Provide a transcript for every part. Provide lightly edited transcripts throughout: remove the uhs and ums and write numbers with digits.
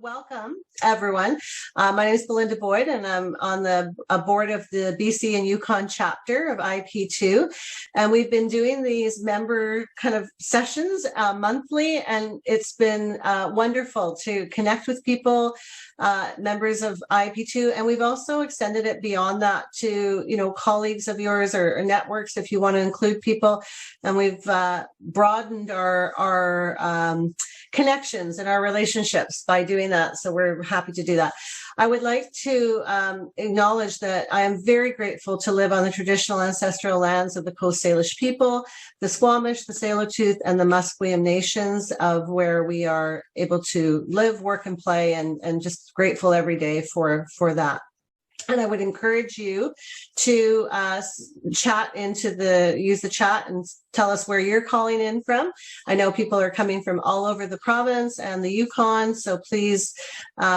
welcome, everyone. My name is Belinda Boyd, and I'm on the board of the BC and Yukon chapter of IP2. And we've been doing these member kind of sessions monthly, and it's been wonderful to connect with people, members of IP2. And we've also extended it beyond that to, colleagues of yours or networks if you want to include people. And we've broadened our connections and our relationships by doing that. So we're happy to do that. I would like to acknowledge that I am very grateful to live on the traditional ancestral lands of the Coast Salish people, the Squamish, the Tsleil-Waututh, and the Musqueam nations, of where we are able to live, work, and play, and just grateful every day for that. And I would encourage you to use the chat and tell us where you're calling in from. I know people are coming from all over the province and the Yukon, so please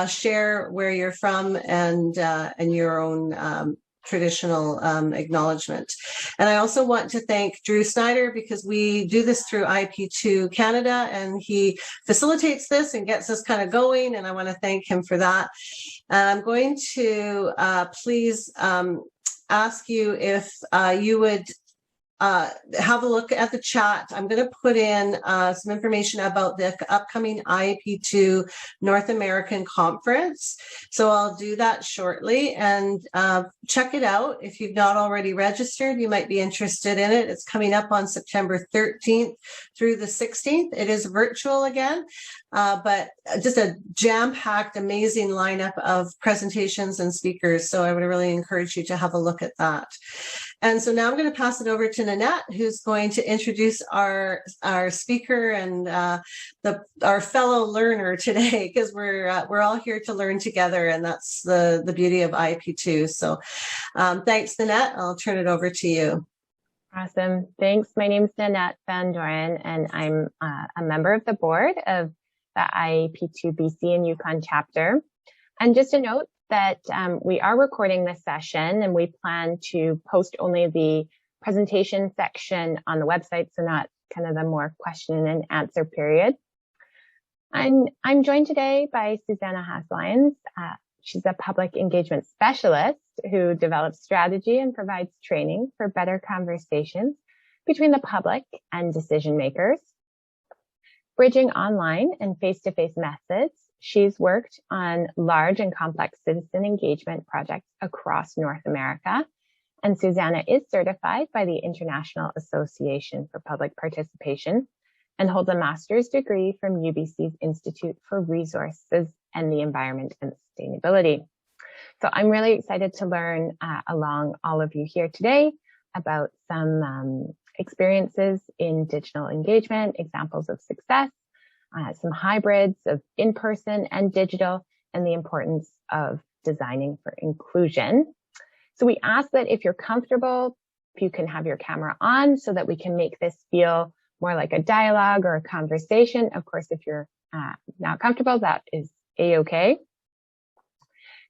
share where you're from and your own traditional acknowledgement. And I also want to thank Drew Snyder, because we do this through IP2 Canada, and he facilitates this and gets us kind of going, and I want to thank him for that. And I'm going to please ask you if you would have a look at the chat. I'm going to put in some information about the upcoming IP2 North American Conference. So I'll do that shortly, and check it out. If you've not already registered, you might be interested in it. It's coming up on September 13th through the 16th. It is virtual again, but just a jam-packed, amazing lineup of presentations and speakers. So I would really encourage you to have a look at that. And so now I'm going to pass it over to Nanette, who's going to introduce our speaker and our fellow learner today, because we're all here to learn together, and that's the beauty of IP2. So thanks, Nanette. I'll turn it over to you. Awesome. Thanks. My name is Nanette Van Doren, and I'm a member of the board of the IP2 BC and Yukon chapter. And just a note that we are recording this session, and we plan to post only the presentation section on the website, so not kind of the more question and answer period. I'm joined today by Susanna Haas Lyons. She's a public engagement specialist who develops strategy and provides training for better conversations between the public and decision makers. Bridging online and face-to-face methods, she's worked on large and complex citizen engagement projects across North America. And Susanna is certified by the International Association for Public Participation and holds a master's degree from UBC's Institute for Resources and the Environment and Sustainability. So I'm really excited to learn along all of you here today about some experiences in digital engagement, examples of success, some hybrids of in-person and digital, and the importance of designing for inclusion. So we ask that if you're comfortable, if you can have your camera on so that we can make this feel more like a dialogue or a conversation. Of course, if you're not comfortable, that is a-okay.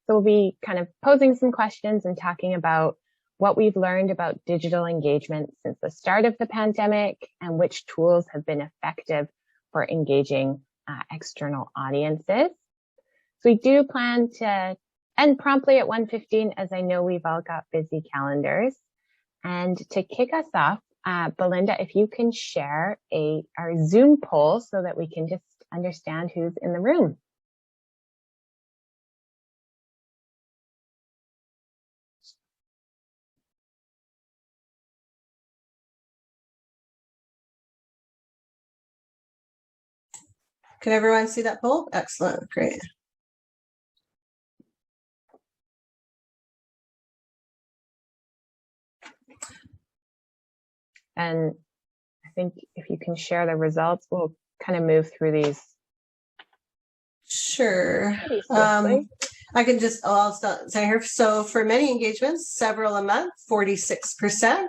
So we'll be kind of posing some questions and talking about what we've learned about digital engagement since the start of the pandemic, and which tools have been effective for engaging external audiences. So we do plan to end promptly at 1:15, as I know we've all got busy calendars. And to kick us off, Belinda, if you can share our Zoom poll so that we can just understand who's in the room. Can everyone see that poll? Excellent. Great. And I think if you can share the results, we'll kind of move through these. Sure. I can just, I'll start here. So for many engagements, several a month, 46%.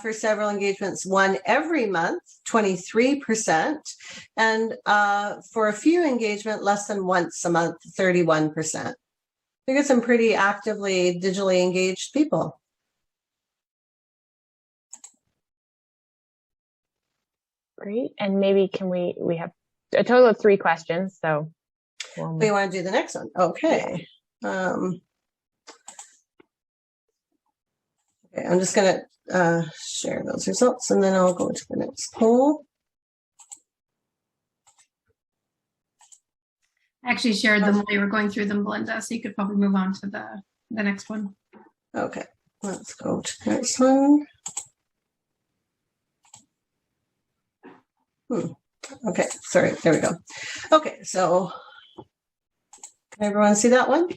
For several engagements, one every month, 23%. And for a few engagement, less than once a month, 31%. We get some pretty actively digitally engaged people. Great. And maybe can we have a total of 3 questions. So We want to do the next one. Okay. Okay, I'm just going to share those results, and then I'll go to the next poll. I actually shared them while you were going through them, Belinda, so you could probably move on to the next one. Okay, let's go to the next one. Okay, sorry, there we go. Okay, so can everyone see that one?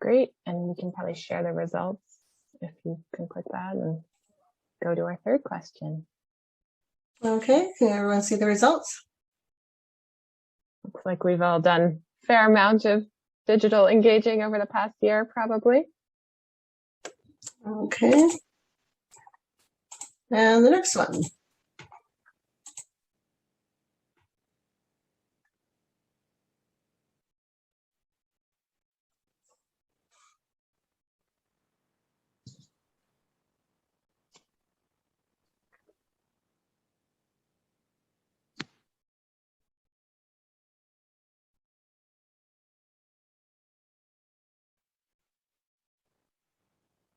Great, and we can probably share the results if you can click that and go to our third question. Okay, can everyone see the results? Looks like we've all done a fair amount of digital engaging over the past year, probably. Okay. And the next one.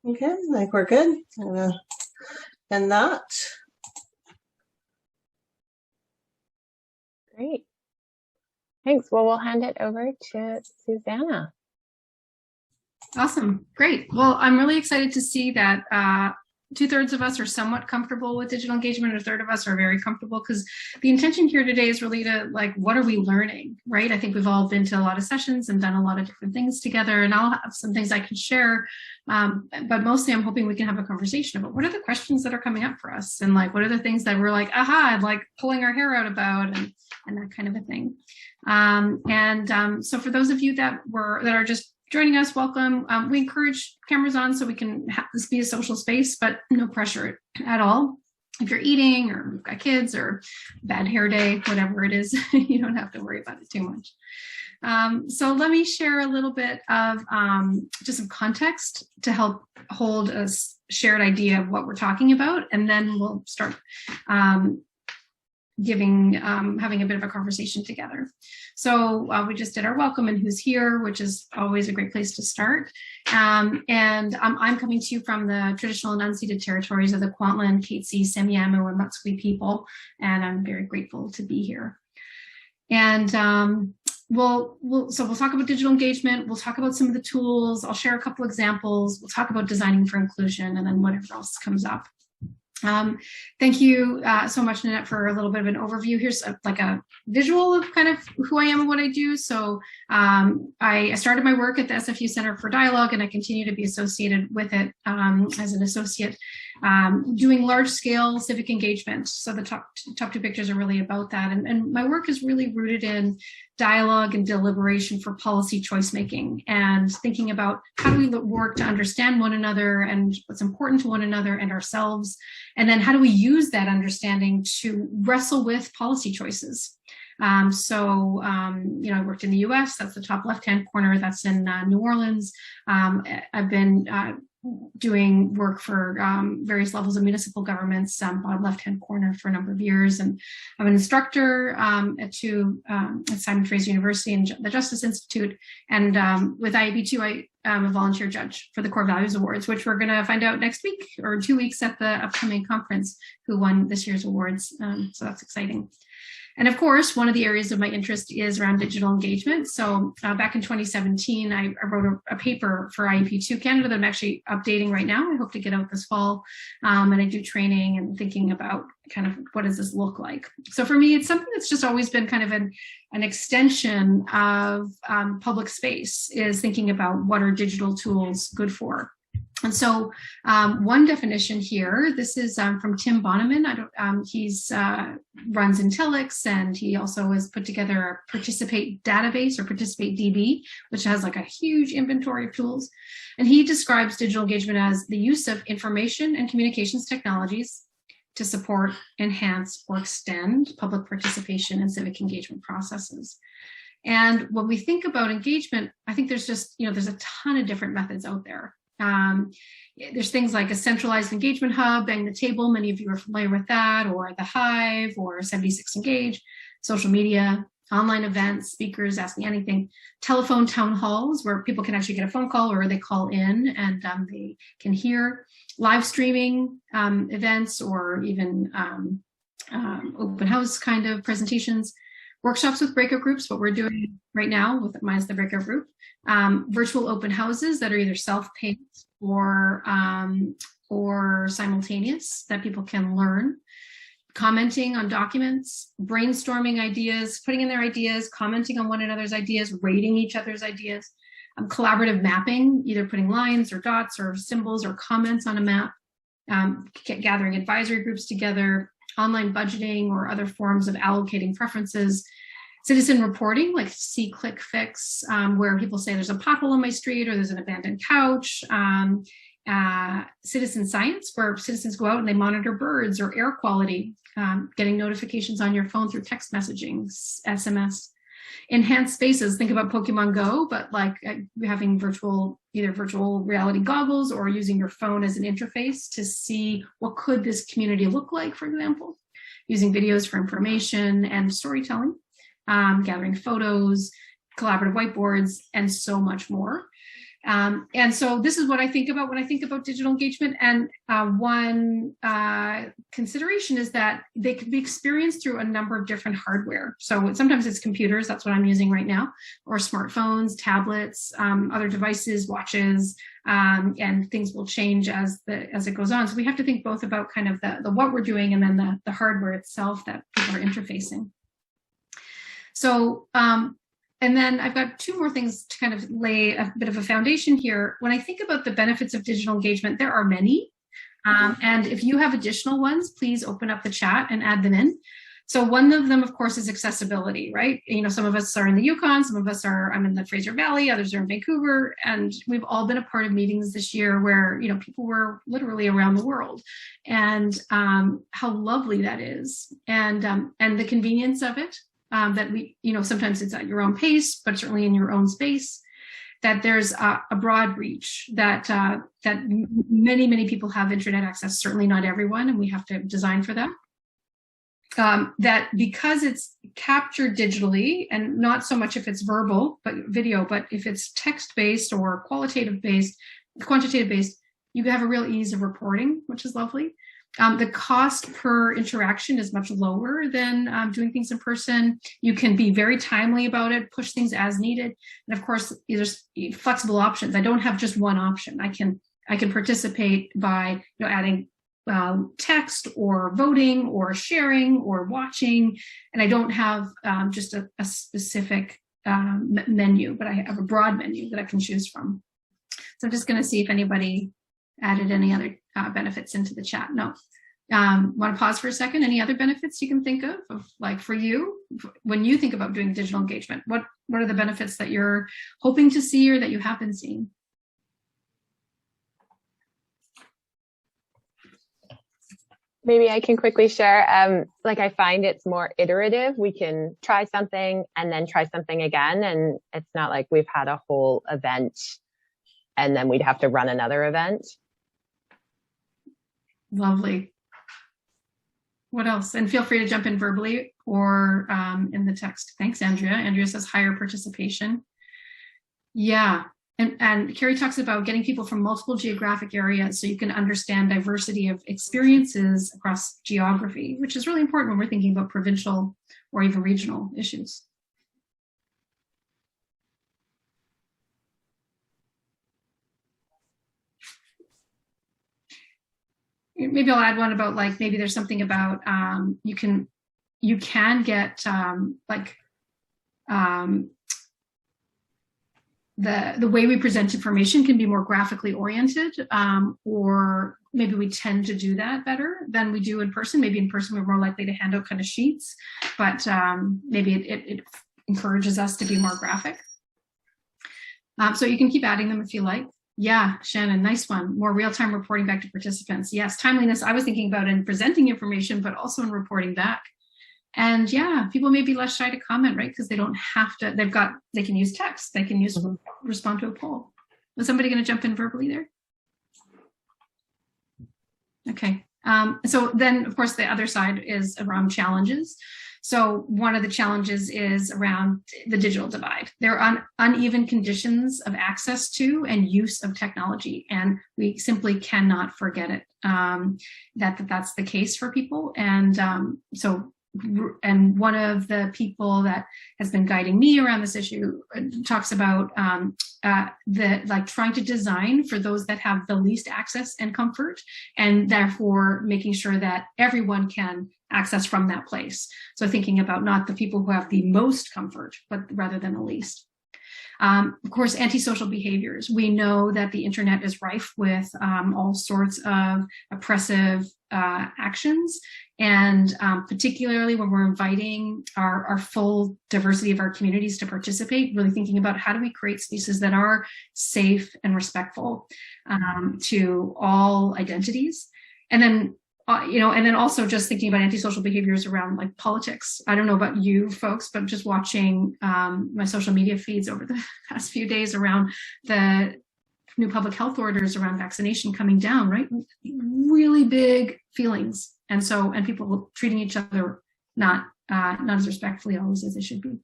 Okay, I think we're good. And that. Great. Thanks. Well, we'll hand it over to Susanna. Awesome. Great. Well, I'm really excited to see that 2/3 of us are somewhat comfortable with digital engagement, and 1/3 of us are very comfortable, because the intention here today is really to, like, what are we learning, right? I think we've all been to a lot of sessions and done a lot of different things together, and I'll have some things I can share. But mostly I'm hoping we can have a conversation about what are the questions that are coming up for us, and like, what are the things that we're like, aha, like pulling our hair out about, and that kind of a thing. So for those of you that are just joining us, welcome. We encourage cameras on so we can have this be a social space, but no pressure at all. If you're eating or you've got kids or bad hair day, whatever it is, you don't have to worry about it too much. So let me share a little bit of just some context to help hold a shared idea of what we're talking about, and then we'll start having a bit of a conversation together. So we just did our welcome and who's here, which is always a great place to start. I'm coming to you from the traditional and unceded territories of the Kwantlen, Katzie, Semiahmoo, and Musqueam people, and I'm very grateful to be here. And we'll talk about digital engagement. We'll talk about some of the tools. I'll share a couple examples. We'll talk about designing for inclusion, and then whatever else comes up. Thank you so much, Nanette, for a little bit of an overview. Here's a visual of kind of who I am and what I do. So I started my work at the SFU Center for Dialogue, and I continue to be associated with it as an associate, doing large-scale civic engagement. So the top two pictures are really about that. And my work is really rooted in dialogue and deliberation for policy choice making, and thinking about how do we work to understand one another and what's important to one another and ourselves, and then how do we use that understanding to wrestle with policy choices. I worked in the US, that's the top left-hand corner, that's in New Orleans. I've been doing work for various levels of municipal governments, bottom left-hand corner, for a number of years. And I'm an instructor at Simon Fraser University and the Justice Institute. And with IAP2, I am a volunteer judge for the Core Values Awards, which we're going to find out next week or 2 weeks at the upcoming conference who won this year's awards. So that's exciting. And of course, one of the areas of my interest is around digital engagement. So back in 2017, I wrote a paper for IEP2 Canada that I'm actually updating right now. I hope to get out this fall. And I do training and thinking about kind of what does this look like. So for me, it's something that's just always been kind of an extension of public space, is thinking about what are digital tools good for. And so one definition here, this is from Tim Bonneman. He's runs Intellics, and he also has put together a Participate database, or Participate DB, which has like a huge inventory of tools. And he describes digital engagement as the use of information and communications technologies to support, enhance, or extend public participation and civic engagement processes. And when we think about engagement, I think there's just, there's a ton of different methods out there. There's things like a centralized engagement hub, Bang the Table, many of you are familiar with that, or the Hive, or 76 Engage, social media, online events, speakers, Ask Me Anything, telephone town halls where people can actually get a phone call or they call in and they can hear, live streaming events, or even open house kind of presentations, workshops with breakout groups, what we're doing right now with Mine's the Breakout Group, virtual open houses that are either self-paced or simultaneous that people can learn, commenting on documents, brainstorming ideas, putting in their ideas, commenting on one another's ideas, rating each other's ideas, collaborative mapping, either putting lines or dots or symbols or comments on a map, gathering advisory groups together, online budgeting or other forms of allocating preferences, citizen reporting like See, Click, Fix, where people say there's a pothole on my street or there's an abandoned couch, citizen science, where citizens go out and they monitor birds or air quality, getting notifications on your phone through text messaging, SMS. Enhanced spaces, think about Pokemon Go, but like having either virtual reality goggles or using your phone as an interface to see what could this community look like, for example, using videos for information and storytelling, gathering photos, collaborative whiteboards, and so much more. And so this is what I think about when I think about digital engagement. And one consideration is that they could be experienced through a number of different hardware. So sometimes it's computers, that's what I'm using right now, or smartphones, tablets, other devices, watches, and things will change as it goes on. So we have to think both about kind of the what we're doing and then the hardware itself that people are interfacing. So, and then I've got two more things to kind of lay a bit of a foundation here. When I think about the benefits of digital engagement, there are many. And if you have additional ones, please open up the chat and add them in. So one of them, of course, is accessibility, right? Some of us are in the Yukon, some of us I'm in the Fraser Valley, others are in Vancouver, and we've all been a part of meetings this year where, people were literally around the world, and how lovely that is, and the convenience of it. That we, sometimes it's at your own pace, but certainly in your own space, that there's a broad reach, that many, many people have internet access, certainly not everyone, and we have to design for that. That because it's captured digitally, and not so much if it's verbal, but video, but if it's text-based or quantitative-based, you have a real ease of reporting, which is lovely. The cost per interaction is much lower than doing things in person. You can be very timely about it, push things as needed. And of course, there's flexible options. I don't have just one option. I can participate by adding text or voting or sharing or watching. And I don't have just a specific menu, but I have a broad menu that I can choose from. So I'm just going to see if anybody added any other benefits into the chat. No. Want to pause for a second? Any other benefits you can think of like for you, when you think about doing digital engagement? What are the benefits that you're hoping to see or that you have been seeing? Maybe I can quickly share. I find it's more iterative. We can try something and then try something again. And it's not like we've had a whole event and then we'd have to run another event. Lovely. What else? And feel free to jump in verbally or in the text. Thanks, Andrea. Andrea says higher participation. Yeah. And Carrie talks about getting people from multiple geographic areas so you can understand diversity of experiences across geography, which is really important when we're thinking about provincial or even regional issues. Maybe I'll add one about maybe there's something about you can get the way we present information can be more graphically oriented, or maybe we tend to do that better than we do in person. Maybe in person we're more likely to hand out kind of sheets, but maybe it encourages us to be more graphic. So you can keep adding them if you like. Yeah, Shannon, nice one. More real-time reporting back to participants. Yes, timeliness I was thinking about in presenting information, but also in reporting back. And yeah, people may be less shy to comment, right? Because they don't have to, they can use text, they can use respond to a poll. Was somebody going to jump in verbally there? Okay. So then, of course, the other side is around challenges. So one of the challenges is around the digital divide. There are uneven conditions of access to and use of technology, and we simply cannot forget it, that's the case for people. And and one of the people that has been guiding me around this issue talks about trying to design for those that have the least access and comfort, and therefore making sure that everyone can access from that place. So thinking about not the people who have the most comfort, but rather than the least. Of course, antisocial behaviors. We know that the internet is rife with all sorts of oppressive actions, and particularly when we're inviting our full diversity of our communities to participate, really thinking about how do we create spaces that are safe and respectful to all identities. And then and then also just thinking about antisocial behaviors around like politics. I don't know about you folks, but just watching my social media feeds over the past few days around the new public health orders around vaccination coming down, right? Really big feelings. And people treating each other not as respectfully always as they should be.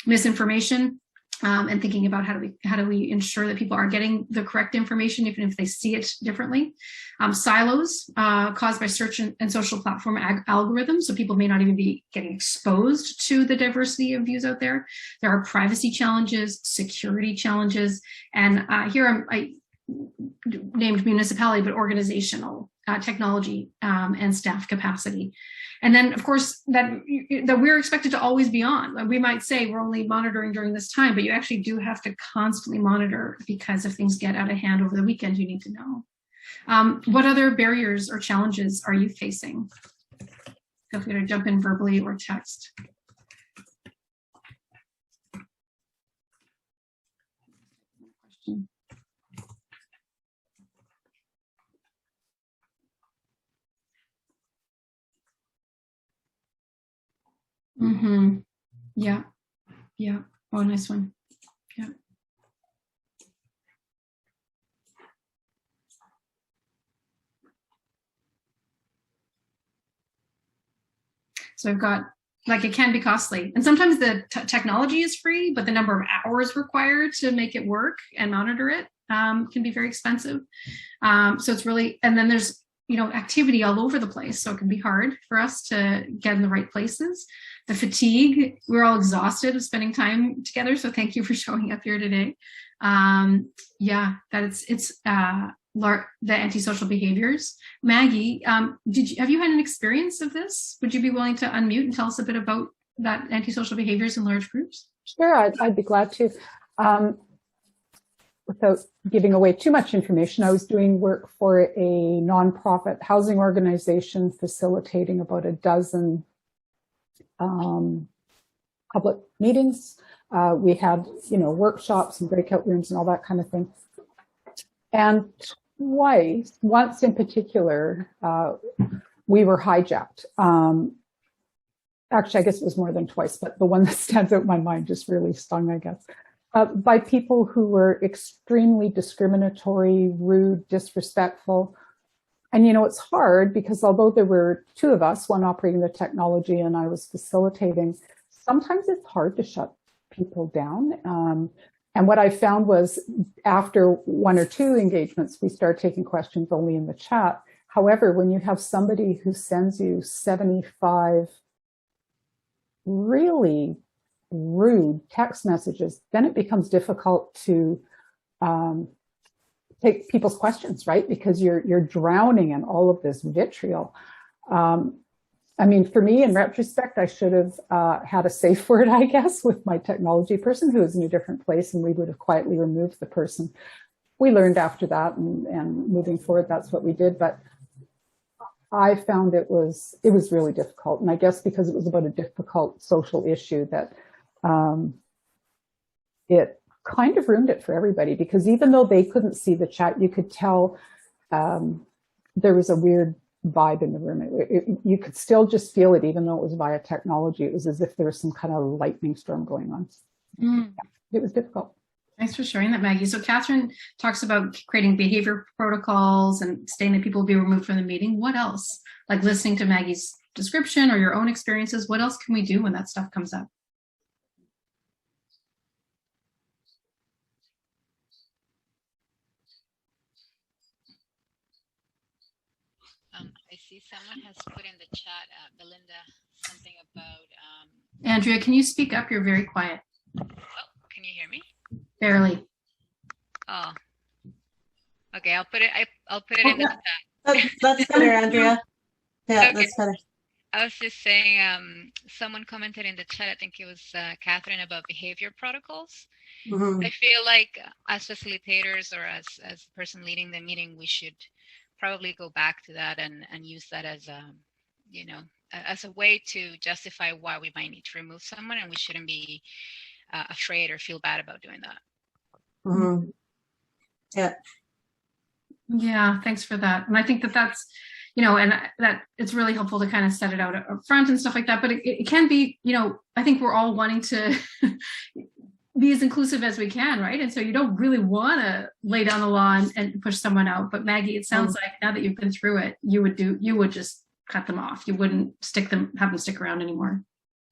Misinformation. And thinking about how do we ensure that people are getting the correct information, even if they see it differently. Silos caused by search and social platform algorithms, so people may not even be getting exposed to the diversity of views out there. There are privacy challenges, security challenges, and here I named municipality, but organizational technology and staff capacity. And then, of course, that we're expected to always be on. We might say we're only monitoring during this time, but you actually do have to constantly monitor, because if things get out of hand over the weekend, you need to know. What other barriers or challenges are you facing? Feel free to jump in verbally or text. Mm-hmm. Yeah. Yeah. Oh, nice one. Yeah. So I've got, like, it can be costly. And sometimes the technology is free, but the number of hours required to make it work and monitor it can be very expensive. So it's really, and then there's, activity all over the place. So it can be hard for us to get in the right places. The fatigue, we're all exhausted of spending time together. So thank you for showing up here today. That it's the antisocial behaviors. Maggie, have you had an experience of this? Would you be willing to unmute and tell us a bit about that antisocial behaviors in large groups? Sure, I'd be glad to. Without giving away too much information, I was doing work for a nonprofit housing organization facilitating about a dozen public meetings. We had, workshops and breakout rooms and all that kind of thing. And once in particular, we were hijacked. Actually, I guess it was more than twice, but the one that stands out in my mind just really stung, I guess. By people who were extremely discriminatory, rude, disrespectful. And, it's hard because although there were two of us, one operating the technology and I was facilitating, sometimes it's hard to shut people down. And what I found was after one or two engagements, we started taking questions only in the chat. However, when you have somebody who sends you 75 really rude text messages, then it becomes difficult to take people's questions, right? Because you're drowning in all of this vitriol. I mean, for me, in retrospect, I should have had a safe word, I guess, with my technology person who was in a different place, and we would have quietly removed the person. We learned after that, and moving forward, that's what we did. But I found it was really difficult, and I guess because it was about a difficult social issue that it kind of ruined it for everybody. Because even though they couldn't see the chat, you could tell there was a weird vibe in the room. You could still just feel it, even though it was via technology. It was as if there was some kind of lightning storm going on. Yeah, it was difficult. Thanks for sharing that, Maggie. So Catherine talks about creating behavior protocols and stating that people will be removed from the meeting. What else? Like listening to Maggie's description or your own experiences, what else can we do when that stuff comes up? I see someone has put in the chat, Belinda, something about... Andrea, can you speak up? You're very quiet. Oh, can you hear me? Barely. Oh, okay. I'll put it in the chat. That's better, Andrea. Yeah, Okay. that's better. I was just saying, someone commented in the chat, I think it was Catherine, about behavior protocols. Mm-hmm. I feel like as facilitators or as the person leading the meeting, we should probably go back to that and use that as as a way to justify why we might need to remove someone, and we shouldn't be afraid or feel bad about doing that. Mm-hmm. Yeah. Yeah, thanks for that. And I think that's, and that it's really helpful to kind of set it out up front and stuff like that. But it can be, I think we're all wanting to be as inclusive as we can, right? And so you don't really want to lay down the law and push someone out. But Maggie, it sounds like now that you've been through it, you would just cut them off. You wouldn't have them stick around anymore.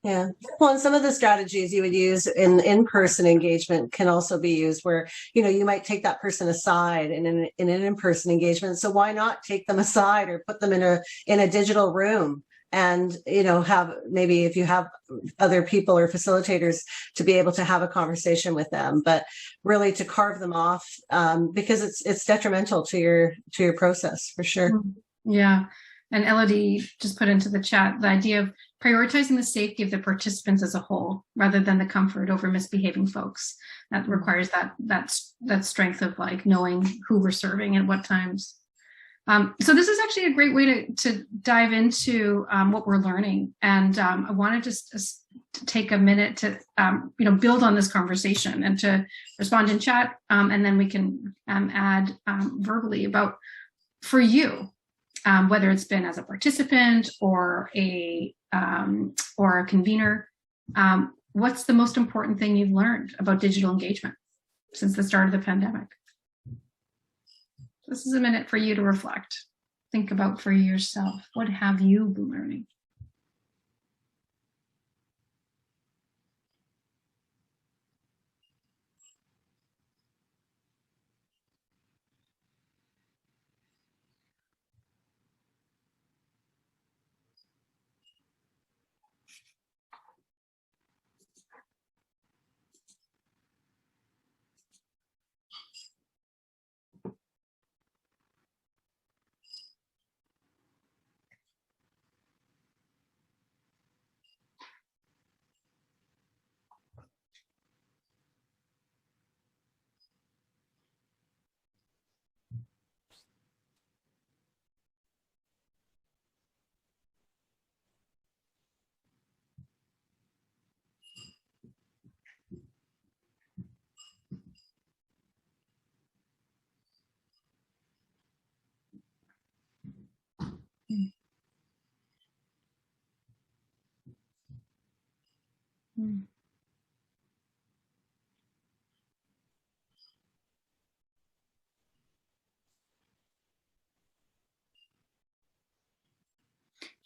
Yeah. Well, and some of the strategies you would use in-person engagement can also be used where, you might take that person aside in an in-person engagement. So why not take them aside or put them in a digital room and, have maybe if you have other people or facilitators to be able to have a conversation with them, but really to carve them off because it's detrimental to your process for sure. Yeah. And Elodie just put into the chat the idea of prioritizing the safety of the participants as a whole, rather than the comfort over misbehaving folks. That requires that strength of like knowing who we're serving at what times. So this is actually a great way to dive into what we're learning. And I want to just take a minute to build on this conversation and to respond in chat, and then we can add verbally about for you. Whether it's been as a participant or a convener, what's the most important thing you've learned about digital engagement since the start of the pandemic? This is a minute for you to reflect. Think about for yourself. What have you been learning?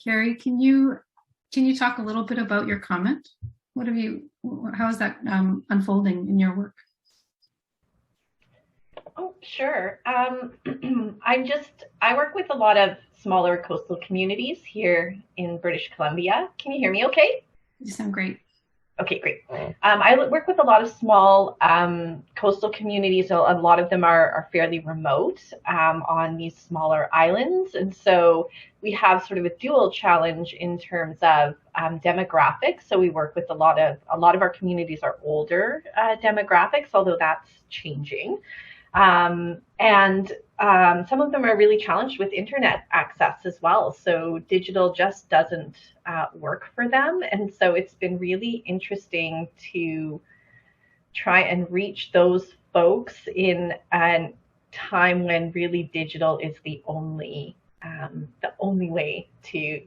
Carrie, can you talk a little bit about your comment? How is that unfolding in your work? Oh, sure. I work with a lot of smaller coastal communities here in British Columbia. Can you hear me okay? You sound great. Okay, great. I work with a lot of small coastal communities. So a lot of them are fairly remote on these smaller islands. And so we have sort of a dual challenge in terms of demographics. So we work with a lot of our communities are older demographics, although that's changing. And some of them are really challenged with internet access as well. So digital just doesn't work for them. And so it's been really interesting to try and reach those folks in a time when really digital is the only way to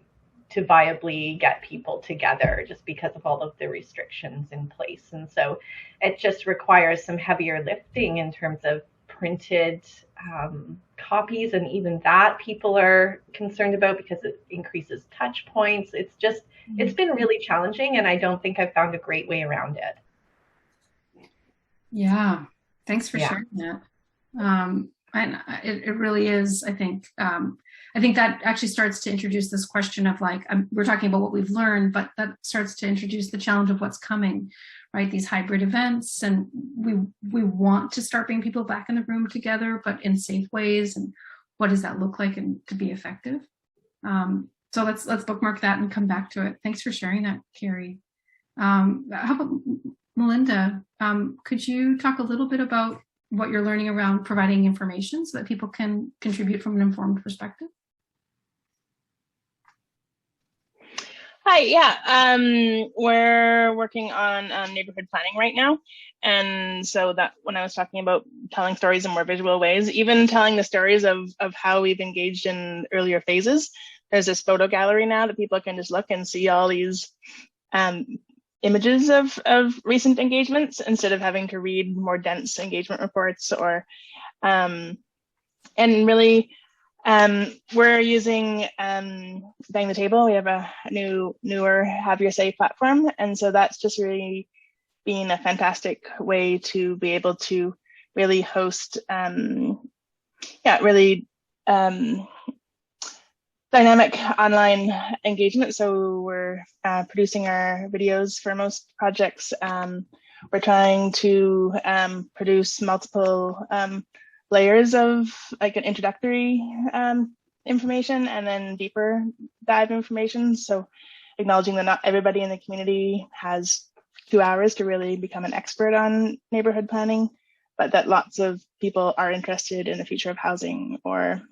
viably get people together, just because of all of the restrictions in place. And so it just requires some heavier lifting in terms of printed copies, and even that people are concerned about because it increases touch points. It's been really challenging, and I don't think I've found a great way around it. Yeah, thanks for sharing that. And it really is, I think that actually starts to introduce this question of like, we're talking about what we've learned, but that starts to introduce the challenge of what's coming, right? These hybrid events, and we want to start bringing people back in the room together, but in safe ways. And what does that look like and to be effective? So let's bookmark that and come back to it. Thanks for sharing that, Carrie. How about Melinda? Could you talk a little bit about what you're learning around providing information so that people can contribute from an informed perspective? Hi, yeah, we're working on neighborhood planning right now. And so that when I was talking about telling stories in more visual ways, even telling the stories of how we've engaged in earlier phases, there's this photo gallery now that people can just look and see all these images of recent engagements instead of having to read more dense engagement reports or, and really, we're using Bang the Table. We have a newer Have Your Say platform. And so that's just really been a fantastic way to be able to really host, dynamic online engagement. So we're producing our videos for most projects. We're trying to produce multiple layers of like an introductory information and then deeper dive information. So acknowledging that not everybody in the community has 2 hours to really become an expert on neighborhood planning, but that lots of people are interested in the future of housing or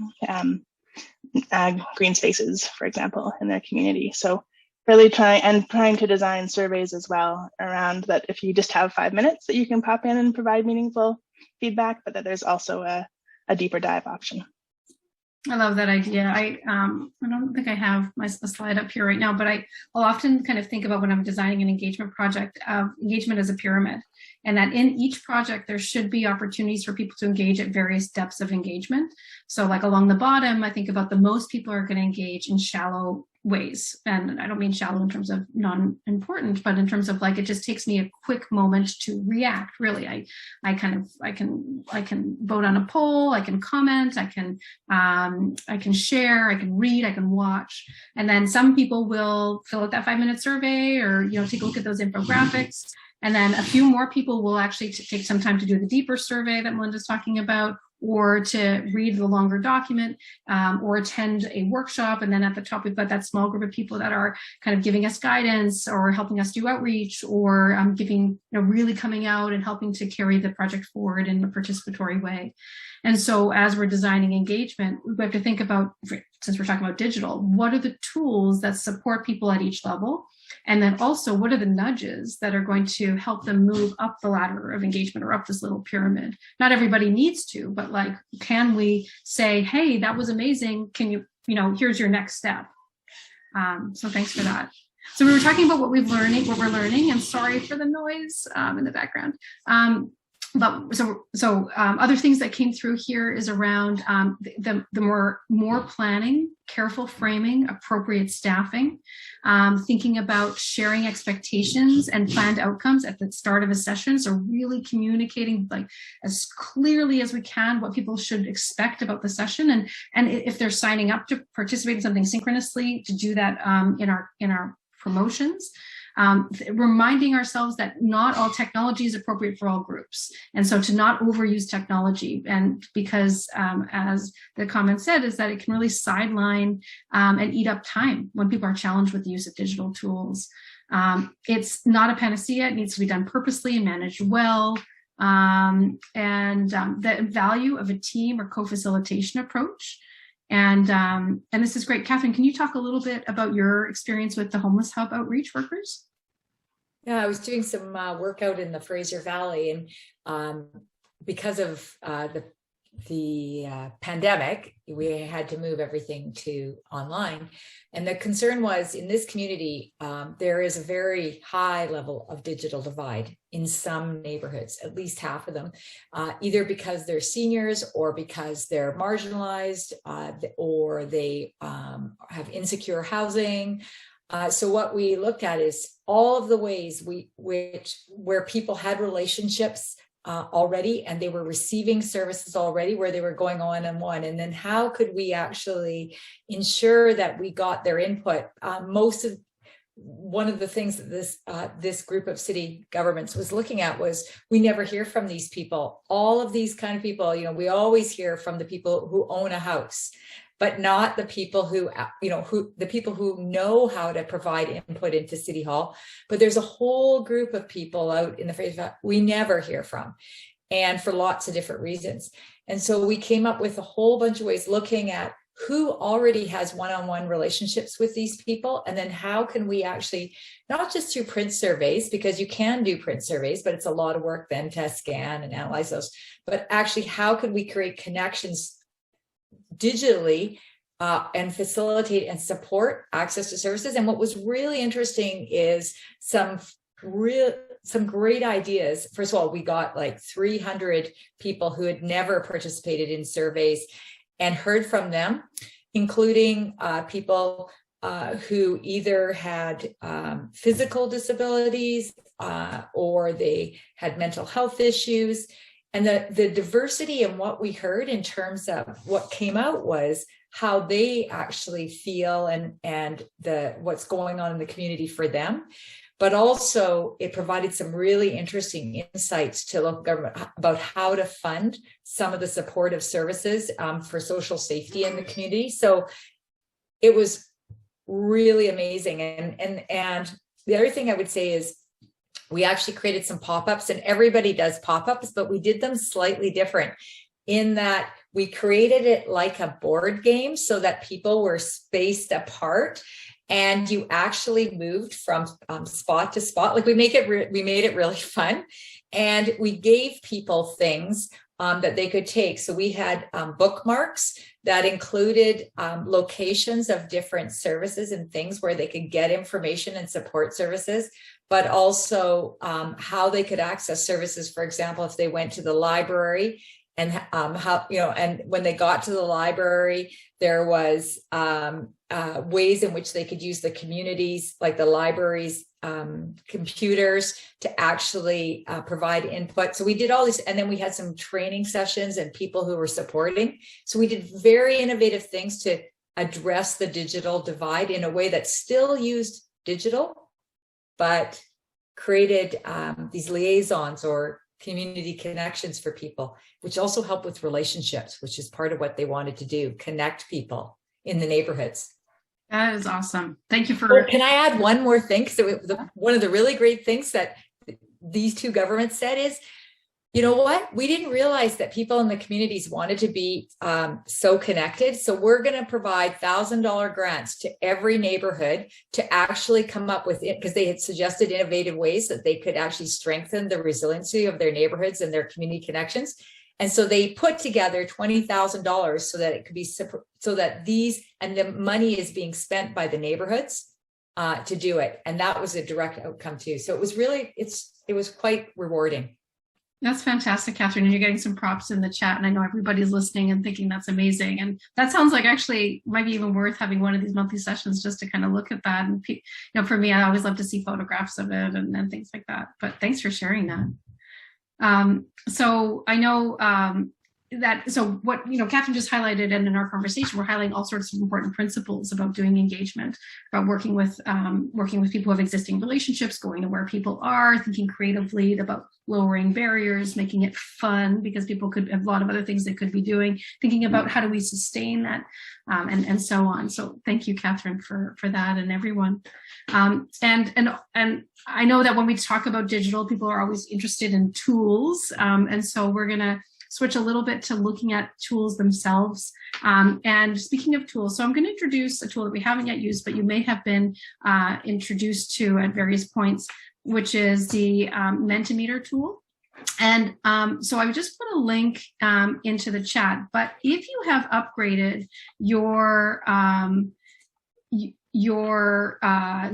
green spaces, for example, in their community. So really trying to design surveys as well around that if you just have 5 minutes that you can pop in and provide meaningful feedback, but that there's also a deeper dive option. I love that idea. I don't think I have a slide up here right now, but I'll often kind of think about when I'm designing an engagement project, engagement as a pyramid, and that in each project, there should be opportunities for people to engage at various depths of engagement. So like along the bottom, I think about the most people are going to engage in shallow ways. And I don't mean shallow in terms of non-important, but in terms of like, it just takes me a quick moment to react. Really, I can vote on a poll, I can comment, I can share, I can read, I can watch. And then some people will fill out that 5-minute survey or, take a look at those infographics. And then a few more people will actually take some time to do the deeper survey that Melinda's talking about, or to read the longer document, or attend a workshop. And then at the top, we've got that small group of people that are kind of giving us guidance or helping us do outreach or really coming out and helping to carry the project forward in a participatory way. And so as we're designing engagement, we have to think about, since we're talking about digital, what are the tools that support people at each level? And then also, what are the nudges that are going to help them move up the ladder of engagement or up this little pyramid? Not everybody needs to, but like, can we say, hey, that was amazing. Can you, here's your next step. So thanks for that. So we were talking about what we're learning, and sorry for the noise in the background. But other things that came through here is around the more planning, careful framing, appropriate staffing, thinking about sharing expectations and planned outcomes at the start of a session. So really communicating like as clearly as we can what people should expect about the session, and if they're signing up to participate in something synchronously, to do that in our promotions. reminding ourselves that not all technology is appropriate for all groups. And so to not overuse technology, and because as the comment said, is that it can really sideline and eat up time when people are challenged with the use of digital tools. It's not a panacea. It needs to be done purposely and managed well. The value of a team or co-facilitation approach. And this is great. Catherine, can you talk a little bit about your experience with the Homeless Hub outreach workers? Yeah, I was doing some work out in the Fraser Valley, and because of the pandemic, we had to move everything to online. And the concern was, in this community, there is a very high level of digital divide in some neighborhoods, at least half of them, either because they're seniors or because they're marginalized, or they have insecure housing. So what we looked at is all of the ways where people had relationships already, and they were receiving services already, where they were going on, and then how could we actually ensure that we got their input? One of the things that this group of city governments was looking at was, we never hear from these people. All of these kind of people, we always hear from the people who own a house, but not the people who know how to provide input into City Hall. But there's a whole group of people out in the Fraser Valley we never hear from, and for lots of different reasons. And so we came up with a whole bunch of ways, looking at who already has one-on-one relationships with these people, and then how can we actually, not just through print surveys, because you can do print surveys, but it's a lot of work then to scan and analyze those, but actually how can we create connections digitally and facilitate and support access to services. And what was really interesting is some great ideas. First of all, we got like 300 people who had never participated in surveys and heard from them, including people who either had physical disabilities or they had mental health issues. And the diversity in what we heard in terms of what came out was how they actually feel and what's going on in the community for them. But also it provided some really interesting insights to look about how to fund some of the supportive services for social safety in the community. So it was really amazing. And the other thing I would say is, we actually created some pop-ups, and everybody does pop-ups, but we did them slightly different in that we created it like a board game so that people were spaced apart, and you actually moved from spot to spot. Like we made it really fun, and we gave people things that they could take. So we had bookmarks that included locations of different services and things where they could get information and support services, but also how they could access services. For example, if they went to the library, and and when they got to the library, there was ways in which they could use the communities, like the library's computers, to actually provide input. So we did all this, and then we had some training sessions and people who were supporting. So we did very innovative things to address the digital divide in a way that still used digital, but created these liaisons or community connections for people, which also help with relationships, which is part of what they wanted to do, connect people in the neighborhoods. That is awesome. Thank you for... Can I add one more thing? So one of the really great things that these two governments said is, you know what? We didn't realize that people in the communities wanted to be so connected. So we're going to provide $1,000 grants to every neighborhood to actually come up with it, because they had suggested innovative ways that they could actually strengthen the resiliency of their neighborhoods and their community connections. And so they put together $20,000 so that it could be, so that these, and the money is being spent by the neighborhoods to do it. And that was a direct outcome too. So it was really, it was quite rewarding. That's fantastic, Catherine. And you're getting some props in the chat. And I know everybody's listening and thinking that's amazing. And that sounds like actually might be even worth having one of these monthly sessions just to kind of look at that. And, you know, for me, I always love to see photographs of it and things like that. But thanks for sharing that. So I know so what, Catherine just highlighted, and in our conversation, we're highlighting all sorts of important principles about doing engagement, about working with people who have existing relationships, going to where people are, thinking creatively about lowering barriers, making it fun, because people could have a lot of other things they could be doing, thinking about how do we sustain that, and so on. So thank you, Catherine, for that, and everyone. And I know that when we talk about digital, people are always interested in tools, and so we're gonna switch a little bit to looking at tools themselves. And speaking of tools, so I'm going to introduce a tool that we haven't yet used, but you may have been introduced to at various points, which is the Mentimeter tool. And so I just put a link into the chat, but if you have upgraded your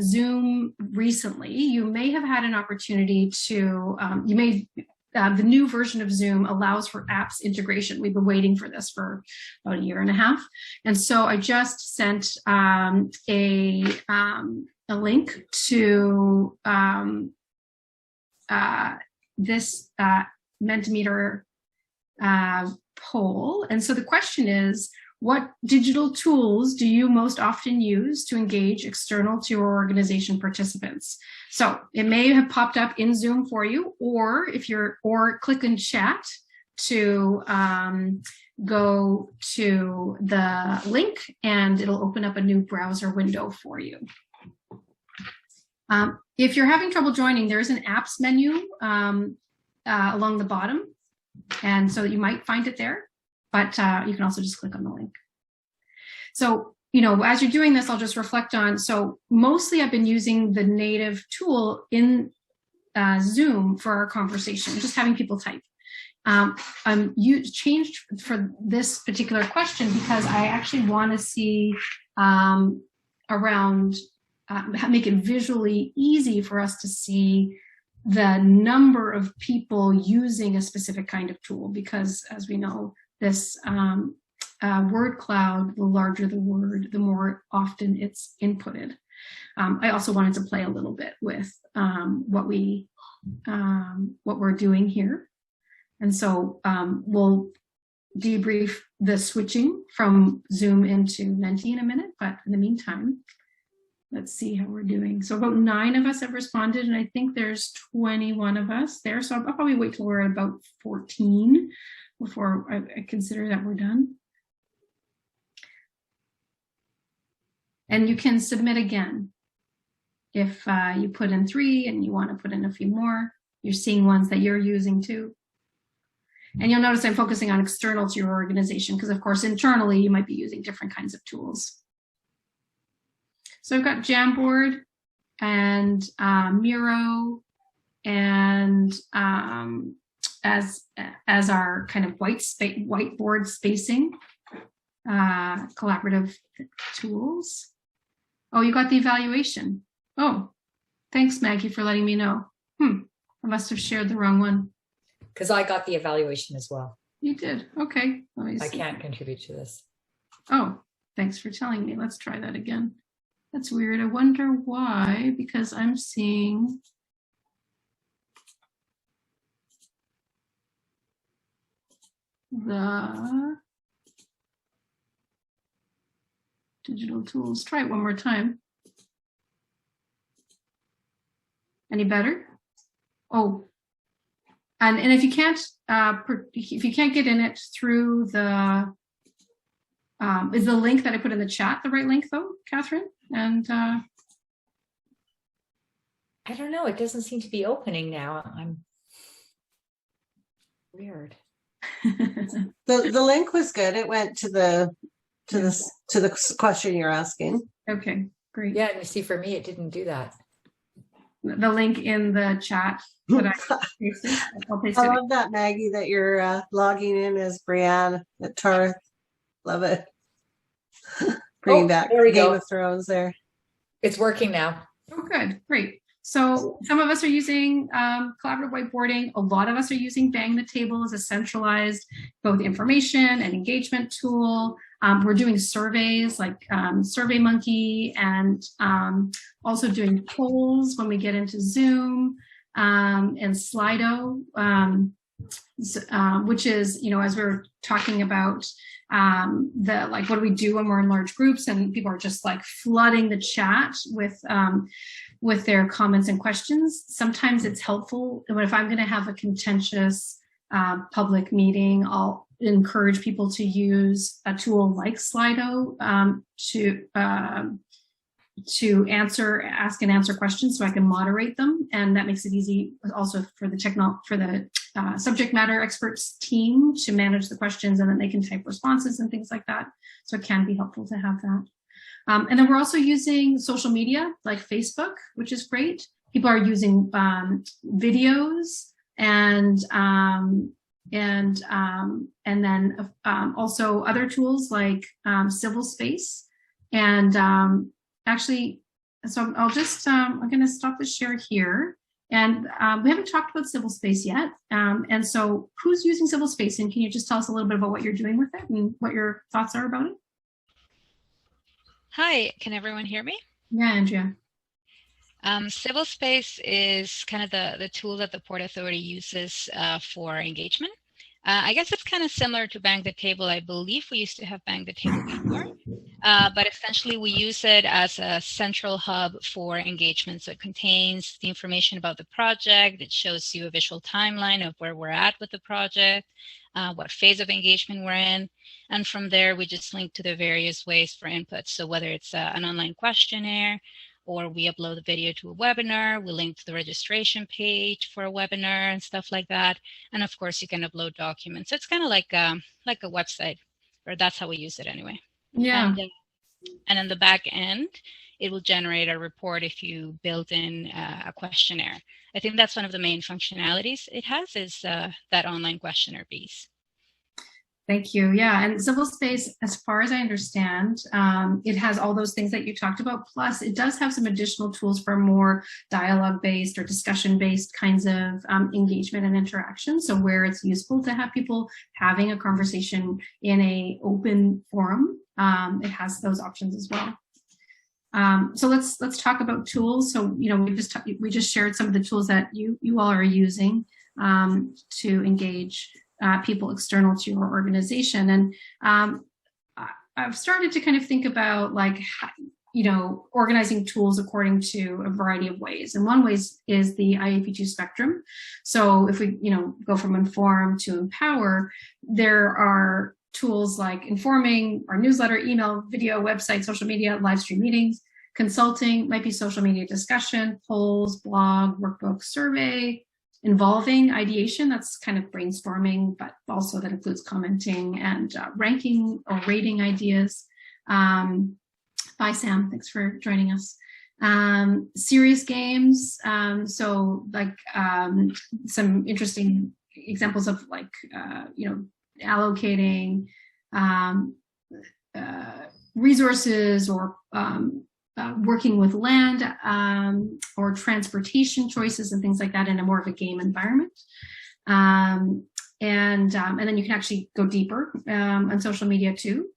Zoom recently, you may have had an opportunity to, the new version of Zoom allows for apps integration. We've been waiting for this for about a year and a half. And so I just sent a link to this Mentimeter poll. And so the question is, what digital tools do you most often use to engage external to your organization participants? So it may have popped up in Zoom for you, or click in chat to go to the link, and it'll open up a new browser window for you. If you're having trouble joining, there is an apps menu along the bottom, and so you might find it there. But you can also just click on the link. So, as you're doing this, I'll just reflect on, so mostly I've been using the native tool in Zoom for our conversation, just having people type. You changed for this particular question because I actually want to see make it visually easy for us to see the number of people using a specific kind of tool, because as we know, this word cloud, the larger the word, the more often it's inputted. I also wanted to play a little bit with what we're doing here. And so we'll debrief the switching from Zoom into Menti in a minute, but in the meantime, let's see how we're doing. So about 9 of us have responded, and I think there's 21 of us there. So I'll probably wait till we're at about 14 before I consider that we're done. And you can submit again. If you put in 3 and you want to put in a few more, you're seeing ones that you're using too. And you'll notice I'm focusing on external to your organization, because of course, internally, you might be using different kinds of tools. So I've got Jamboard and Miro, and as our kind of whiteboard spacing collaborative tools. Oh, you got the evaluation. Oh, thanks, Maggie, for letting me know. I must have shared the wrong one. Because I got the evaluation as well. You did. Okay. Let me see. I can't contribute to this. Oh, thanks for telling me. Let's try that again. That's weird. I wonder why, because I'm seeing the digital tools. Try it one more time. Any better? Oh, and if you can't get in it through the is the link that I put in the chat the right link though, Catherine? And I don't know. It doesn't seem to be opening now. I'm weird. The link was good. It went to the question you're asking. Okay, great. Yeah, and you see, for me, it didn't do that. The link in the chat that I pasted. I love that, Maggie, that you're logging in as Brianne at Tarth. Love it. Bringing back Game of Thrones there. It's working now. Oh, good. Great. So some of us are using collaborative whiteboarding. A lot of us are using Bang the Table as a centralized both information and engagement tool. We're doing surveys like SurveyMonkey, and also doing polls when we get into Zoom, and Slido. which is, as we're talking about what do we do when we're in large groups and people are just like flooding the chat with their comments and questions. Sometimes it's helpful. If I'm going to have a contentious public meeting, I'll encourage people to use a tool like Slido to ask and answer questions, so I can moderate them, and that makes it easy also for the subject matter experts team to manage the questions, and then they can type responses and things like that. So it can be helpful to have that. And then we're also using social media like Facebook, which is great. People are using videos and then also other tools like Civil Space. And actually, so I'll just, I'm going to stop the share here. And we haven't talked about Civil Space yet. And so who's using Civil Space? And can you just tell us a little bit about what you're doing with it and what your thoughts are about it? Hi, can everyone hear me? Yeah, Andrea. Civil Space is kind of the tool that the Port Authority uses for engagement. I guess it's kind of similar to Bang the Table. I believe we used to have Bang the Table before, but essentially we use it as a central hub for engagement. So it contains the information about the project. It shows you a visual timeline of where we're at with the project, what phase of engagement we're in. And from there, we just link to the various ways for input. So whether it's an online questionnaire, or we upload the video to a webinar, we link to the registration page for a webinar and stuff like that. And of course, you can upload documents. So it's kind of like a website, or that's how we use it anyway. Yeah. And in the back end, it will generate a report if you build in a questionnaire. I think that's one of the main functionalities it has is that online questionnaire piece. Thank you. Yeah, and Civil Space, as far as I understand, it has all those things that you talked about. Plus, it does have some additional tools for more dialogue-based or discussion-based kinds of engagement and interaction. So where it's useful to have people having a conversation in an open forum, it has those options as well. So let's talk about tools. So we just shared some of the tools that you all are using to engage people external to your organization. And I've started to kind of think about organizing tools according to a variety of ways. And one way is the IAP2 spectrum. So if we, go from inform to empower, there are tools like informing, our newsletter, email, video, website, social media, live stream meetings. Consulting might be social media discussion, polls, blog, workbook, survey. Involving ideation, that's kind of brainstorming, but also that includes commenting and ranking or rating ideas. Bye, Sam. Thanks for joining us. Serious games. So some interesting examples of allocating resources or working with land or transportation choices and things like that in a more of a game environment. And then you can actually go deeper on social media too.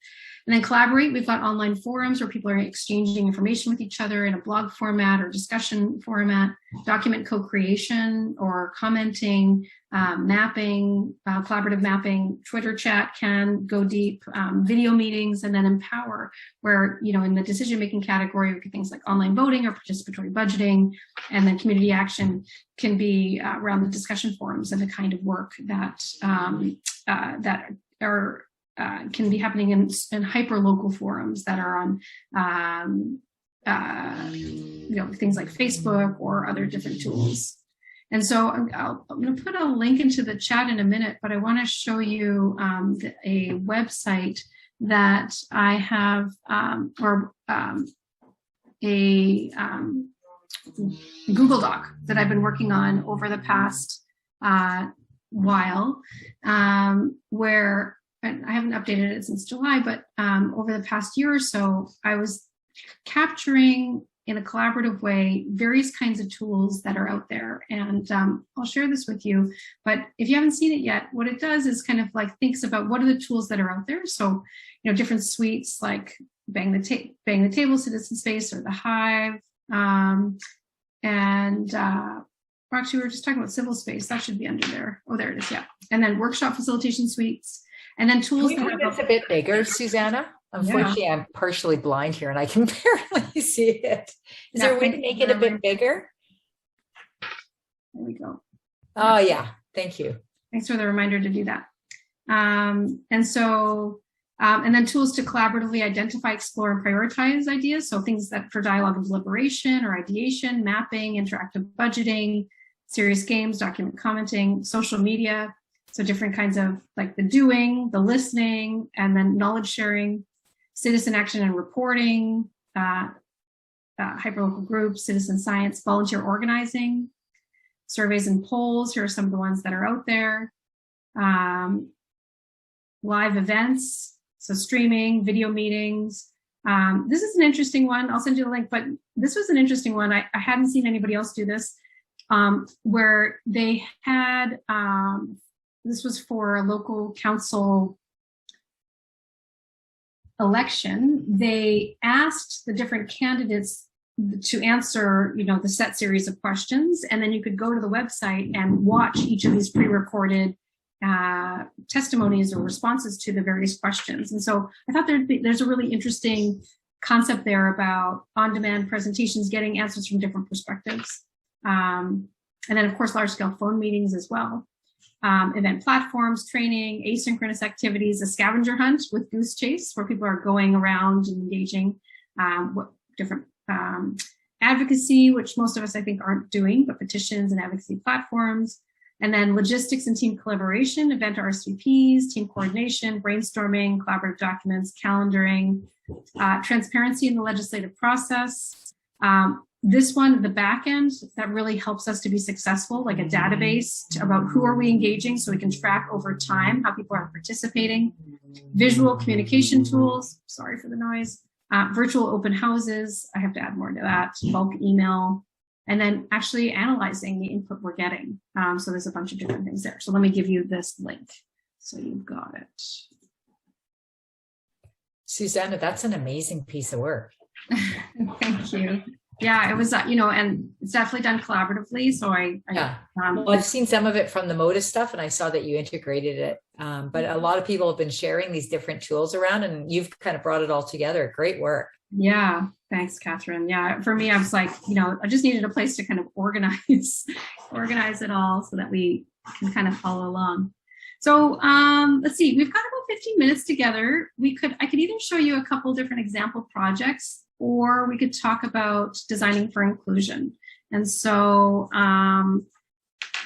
And then collaborate, we've got online forums where people are exchanging information with each other in a blog format or discussion format, document co-creation or commenting, mapping, collaborative mapping, Twitter chat can go deep, video meetings, and then empower, where, in the decision-making category, we get things like online voting or participatory budgeting, and then community action can be around the discussion forums and the kind of work that can be happening in hyper-local forums that are on things like Facebook or other different tools. And so I'm going to put a link into the chat in a minute, but I want to show you a website that I have, a Google Doc that I've been working on over the past while, where I haven't updated it since July, but over the past year or so, I was capturing in a collaborative way various kinds of tools that are out there. And I'll share this with you. But if you haven't seen it yet, what it does is kind of thinks about what are the tools that are out there. So, different suites like Bang the Table, Citizen Space, or the Hive, actually, we were just talking about civil space. That should be under there. Oh, there it is. Yeah. And then workshop facilitation suites. And then tools. Can we make this a bit bigger, Susanna? Unfortunately, I'm partially blind here and I can barely see it. Is there a way to make it a bit bigger? There we go. Oh, yeah. Thank you. Thanks for the reminder to do that. And then tools to collaboratively identify, explore, and prioritize ideas. So things that for dialogue and deliberation or ideation, mapping, interactive budgeting, serious games, document commenting, social media. So different kinds of like the doing, the listening, and then knowledge sharing, citizen action and reporting, hyperlocal groups, citizen science, volunteer organizing, surveys and polls. Here are some of the ones that are out there. Live events, so streaming, video meetings. This is an interesting one. I'll send you the link, but this was an interesting one. I hadn't seen anybody else do this, where they had, this was for a local council election. They asked the different candidates to answer, the set series of questions, and then you could go to the website and watch each of these pre-recorded testimonies or responses to the various questions. And so I thought there's a really interesting concept there about on-demand presentations, getting answers from different perspectives. And then, of course, large-scale phone meetings as well. Event platforms, training, asynchronous activities, a scavenger hunt with Goose Chase, where people are going around and engaging, what different advocacy, which most of us, I think, aren't doing, but petitions and advocacy platforms. And then logistics and team collaboration, event RSVPs, team coordination, brainstorming, collaborative documents, calendaring, transparency in the legislative process. This one, the back end, that really helps us to be successful, like a database about who are we engaging so we can track over time how people are participating. Visual communication tools, sorry for the noise. Virtual open houses, I have to add more to that, bulk email, and then actually analyzing the input we're getting. So there's a bunch of different things there. So let me give you this link. So you've got it. Susanna, that's an amazing piece of work. Thank you. Yeah, it was, and it's definitely done collaboratively. So well, I've seen some of it from the Modus stuff, and I saw that you integrated it. But a lot of people have been sharing these different tools around, and you've kind of brought it all together. Great work. Yeah, thanks, Catherine. Yeah, for me, I was like, I just needed a place to kind of organize it all so that we can kind of follow along. So let's see, we've got about 15 minutes together. I could either show you a couple different example projects, or we could talk about designing for inclusion. And so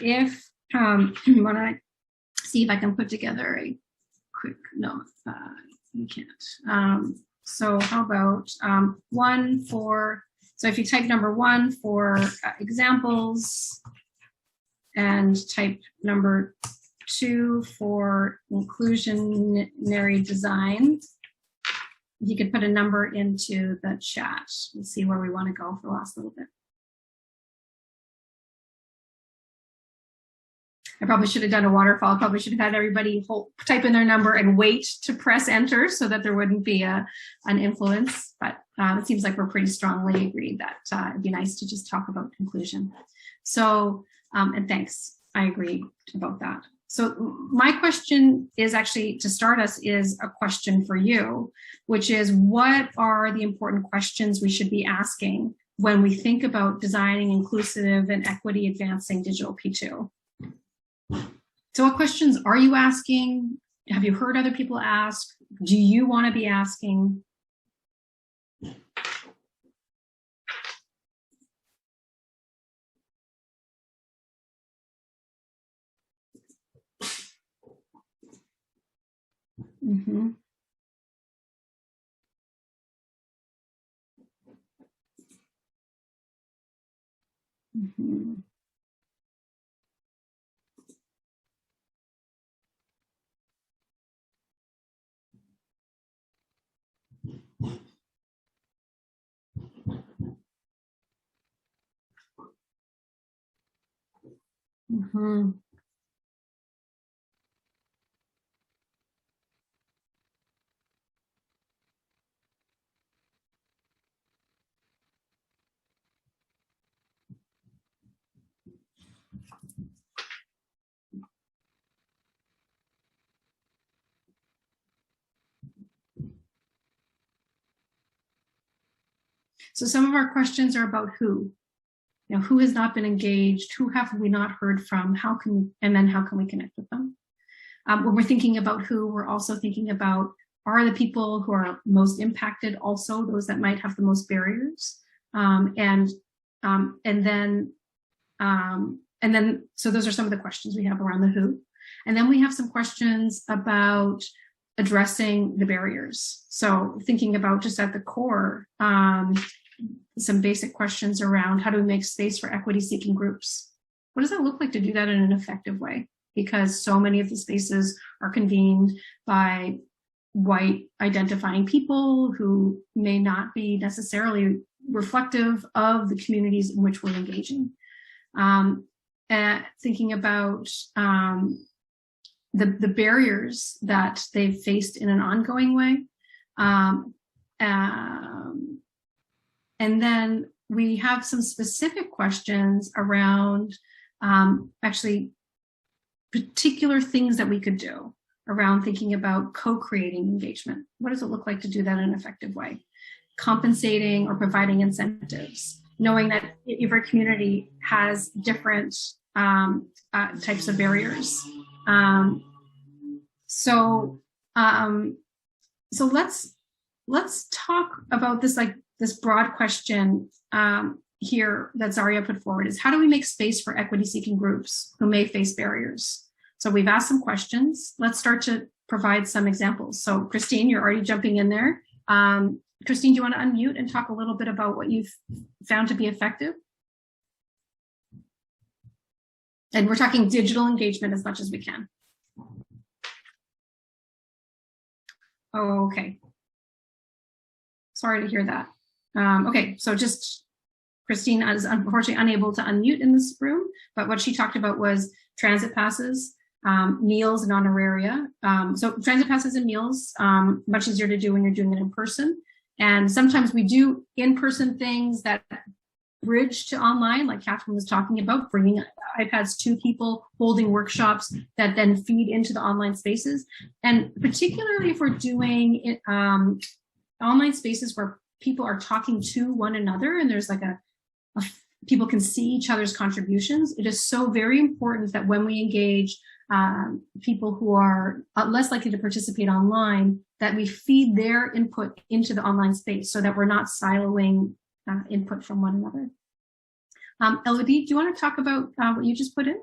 if, why don't I see if I can put together a quick, no, you can't. So how about so if you type number 1 for examples and type number 2 for inclusionary design, you could put a number into the chat. We'll see where we want to go for the last little bit. I probably should have done a waterfall. I probably should have had everybody type in their number and wait to press enter so that there wouldn't be an influence. But it seems like we're pretty strongly agreed that it'd be nice to just talk about inclusion. So, and thanks, I agree about that. So my question is actually, to start us, is a question for you, which is, what are the important questions we should be asking when we think about designing inclusive and equity advancing digital P2? So what questions are you asking? Have you heard other people ask? Do you want to be asking? Mm-hmm. Mm-hmm. Mm-hmm. So some of our questions are about who. Who has not been engaged? Who have we not heard from? And then how can we connect with them? When we're thinking about who, we're also thinking about, are the people who are most impacted also those that might have the most barriers? And then so those are some of the questions we have around the who. And then we have some questions about addressing the barriers. So thinking about just at the core, some basic questions around how do we make space for equity-seeking groups? What does that look like to do that in an effective way? Because so many of the spaces are convened by white identifying people who may not be necessarily reflective of the communities in which we're engaging. Thinking about the barriers that they've faced in an ongoing way. And then we have some specific questions around actually particular things that we could do around thinking about co-creating engagement. What does it look like to do that in an effective way? Compensating or providing incentives, knowing that every community has different types of barriers. So let's talk about this, like this broad question here that Zaria put forward is, how do we make space for equity-seeking groups who may face barriers? So we've asked some questions. Let's start to provide some examples. So Christine, you're already jumping in there. Christine, do you want to unmute and talk a little bit about what you've found to be effective? And we're talking digital engagement as much as we can. Oh, okay. Sorry to hear that. Okay, so just Christine is unfortunately unable to unmute in this room, but what she talked about was transit passes, meals and honoraria. So transit passes and meals, much easier to do when you're doing it in person. And sometimes we do in-person things that bridge to online, like Catherine was talking about, bringing iPads to people, holding workshops that then feed into the online spaces. And particularly if we're doing online spaces where people are talking to one another and there's like people can see each other's contributions, it is so very important that when we engage people who are less likely to participate online, that we feed their input into the online space so that we're not siloing input from one another. Elodie, do you want to talk about what you just put in?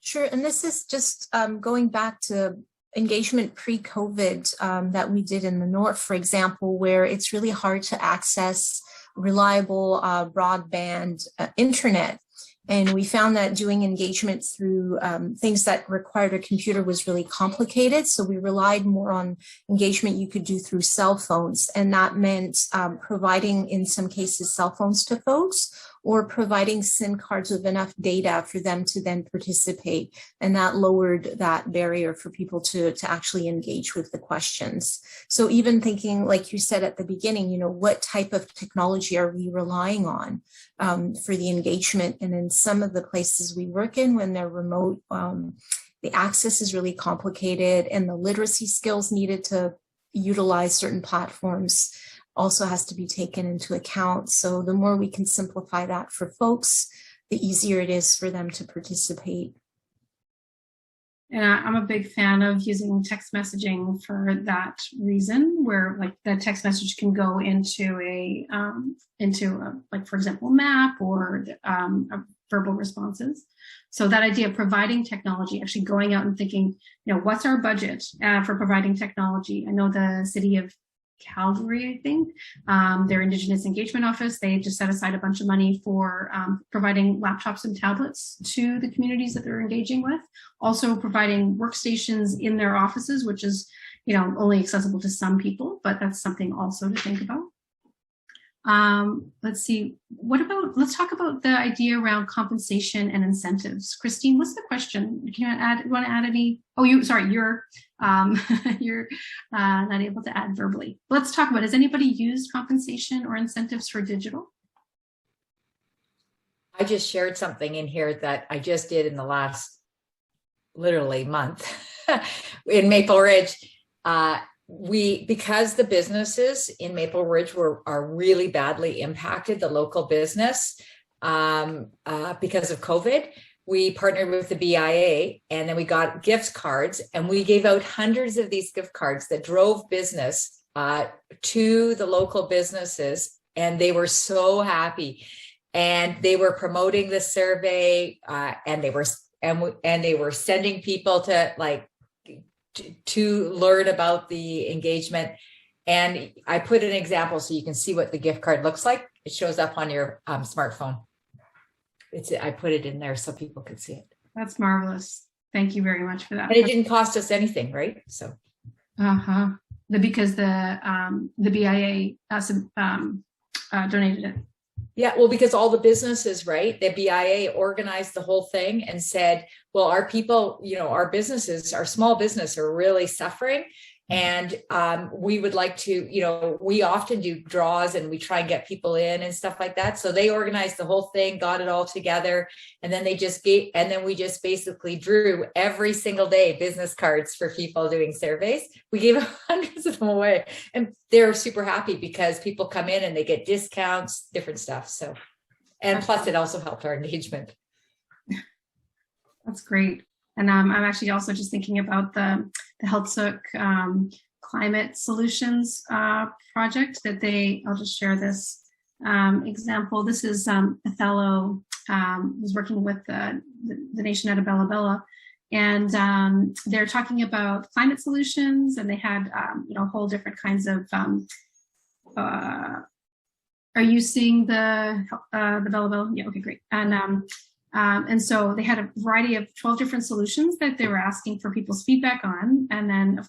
Sure, and this is just going back to engagement pre-COVID that we did in the North, for example, where it's really hard to access reliable broadband internet. And we found that doing engagement through things that required a computer was really complicated. So we relied more on engagement you could do through cell phones. And that meant providing, in some cases, cell phones to folks, or providing SIM cards with enough data for them to then participate. And that lowered that barrier for people to actually engage with the questions. So even thinking, like you said at the beginning, you know, what type of technology are we relying on for the engagement? And in some of the places we work in, when they're remote, the access is really complicated, and the literacy skills needed to utilize certain platforms also has to be taken into account. So the more we can simplify that for folks, the easier it is for them to participate. And I'm a big fan of using text messaging for that reason, where like the text message can go into a like, for example, map or verbal responses. So that idea of providing technology, actually going out and thinking, you know, what's our budget for providing technology? I know the city of Calgary, I think, their Indigenous Engagement Office, they just set aside a bunch of money for providing laptops and tablets to the communities that they're engaging with. Also providing workstations in their offices, which is, you know, only accessible to some people, but that's something also to think about. Let's see, let's talk about the idea around compensation and incentives. Christine, what's the question? You want to add any? Oh, you're you're not able to add verbally. Let's talk about, has anybody used compensation or incentives for digital? I just shared something in here that I just did in the last literally month in Maple Ridge. because the businesses in Maple Ridge are really badly impacted, the local business, because of COVID, we partnered with the BIA, and then we got gift cards, and we gave out hundreds of these gift cards that drove business to the local businesses, and they were so happy. And they were promoting the survey, and they were sending people to learn about the engagement. And I put an example so you can see what the gift card looks like. It shows up on your smartphone. I put it in there so people could see it. That's marvelous. Thank you very much for that. And it didn't cost us anything, right? So. Because the BIA donated it. Yeah, well, because all the businesses, right? The BIA organized the whole thing and said, well, our people, our businesses, our small business are really suffering. And we would like to, we often do draws and we try and get people in and stuff like that. So they organized the whole thing, got it all together. And then we just basically drew every single day business cards for people doing surveys. We gave hundreds of them away, and they're super happy because people come in and they get discounts, different stuff. So, and plus it also helped our engagement. That's great. And I'm actually also just thinking about the Healthsook climate solutions project that I'll just share this example. This is Othello was working with the nation at Bella Bella, and they're talking about climate solutions, and they had whole different kinds of are you seeing the Bella Bella? Yeah, okay, great. And so they had a variety of 12 different solutions that they were asking for people's feedback on. And then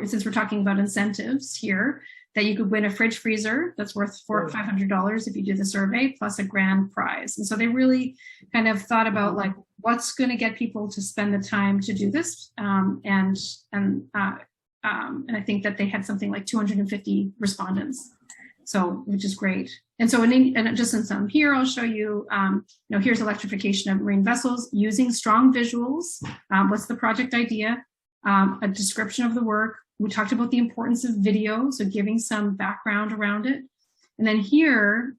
since we're talking about incentives here, that you could win a fridge freezer that's worth $500 if you do the survey, plus a grand prize. And so they really kind of thought about what's going to get people to spend the time to do this. And I think that they had something like 250 respondents. So, which is great. And so, and just in some here, I'll show you, here's electrification of marine vessels using strong visuals. What's the project idea? A description of the work. We talked about the importance of video, so giving some background around it. And then here,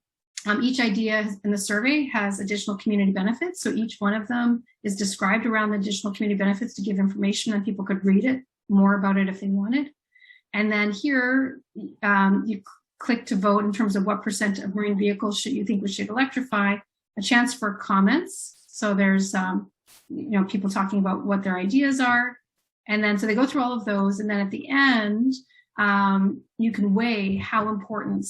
each idea in the survey has additional community benefits. So each one of them is described around the additional community benefits to give information, and people could read it more about it if they wanted. And then here, you click to vote in terms of what % of marine vehicles you think we should electrify, a chance for comments. So there's, people talking about what their ideas are. And then, so they go through all of those. And then at the end, you can weigh how important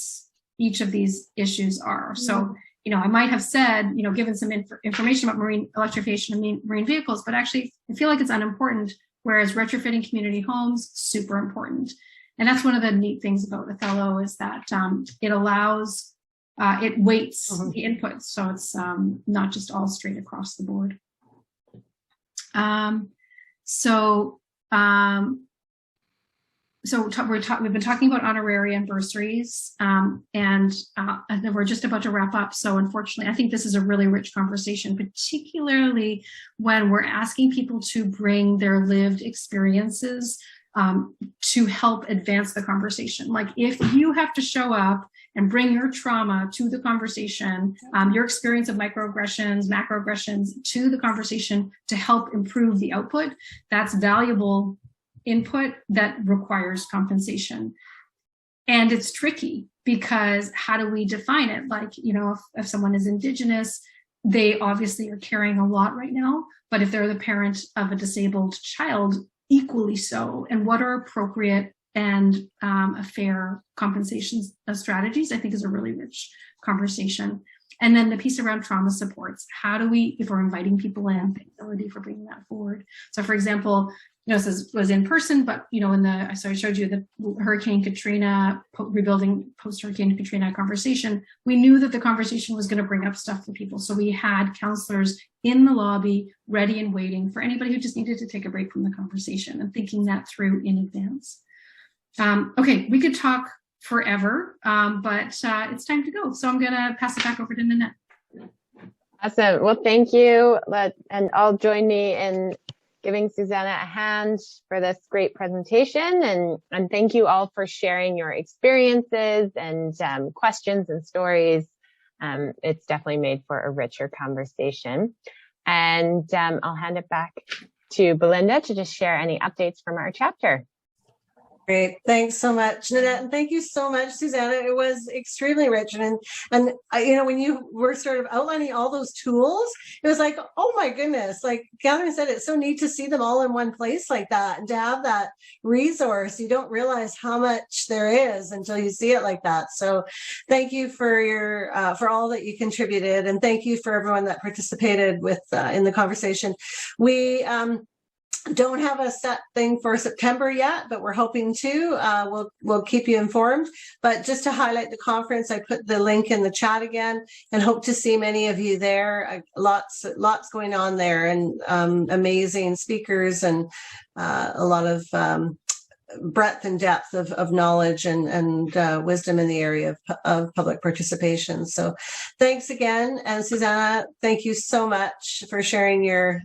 each of these issues are. So, I might have said, given some information about marine electrification and marine vehicles, but actually I feel like it's unimportant, whereas retrofitting community homes, super important. And that's one of the neat things about Othello is that it allows, it weights the inputs. So it's not just all straight across the board. We've been talking about honorary and bursaries, and then we're just about to wrap up. So unfortunately, I think this is a really rich conversation, particularly when we're asking people to bring their lived experiences to help advance the conversation. Like if you have to show up and bring your trauma to the conversation, your experience of microaggressions, macroaggressions to the conversation to help improve the output, that's valuable input that requires compensation. And it's tricky because how do we define it? Like, if someone is Indigenous, they obviously are carrying a lot right now, but if they're the parent of a disabled child, equally so. And what are appropriate and a fair compensation strategies, I think is a really rich conversation. And then the piece around trauma supports. How do we, if we're inviting people in, the ability for bringing that forward. So for example, this was in person, but I showed you the Hurricane Katrina, rebuilding post-Hurricane Katrina conversation. We knew that the conversation was going to bring up stuff for people. So we had counselors in the lobby, ready and waiting for anybody who just needed to take a break from the conversation and thinking that through in advance. Okay, we could talk forever, but it's time to go. So I'm going to pass it back over to Nanette. Awesome. Well, thank you. And I'll join me in giving Susanna a hand for this great presentation. And thank you all for sharing your experiences and questions and stories. It's definitely made for a richer conversation. And I'll hand it back to Belinda to just share any updates from our chapter. Great. Thanks so much, Nanette. And thank you so much, Susanna. It was extremely rich. And when you were sort of outlining all those tools, it was like, oh my goodness, like Catherine said, it's so neat to see them all in one place like that and to have that resource. You don't realize how much there is until you see it like that. So thank you for for all that you contributed. And thank you for everyone that participated in the conversation. We, don't have a set thing for September yet, but we're hoping to. We'll keep you informed. But just to highlight the conference, I put the link in the chat again, and hope to see many of you there. Lots going on there, and amazing speakers, and a lot of breadth and depth of knowledge and wisdom in the area of public participation. So thanks again. And Susanna, thank you so much for sharing your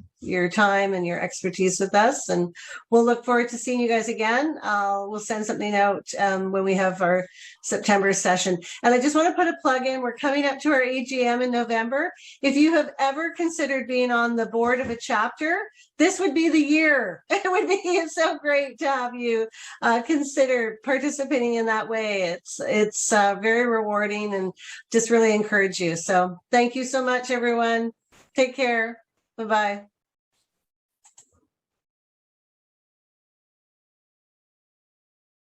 time and your expertise with us. And we'll look forward to seeing you guys again. We'll send something out when we have our September session. And I just want to put a plug in. We're coming up to our AGM in November. If you have ever considered being on the board of a chapter, this would be the year. It would be so great to have you consider participating in that way. It's very rewarding, and just really encourage you. So thank you so much, everyone. Take care. Bye-bye.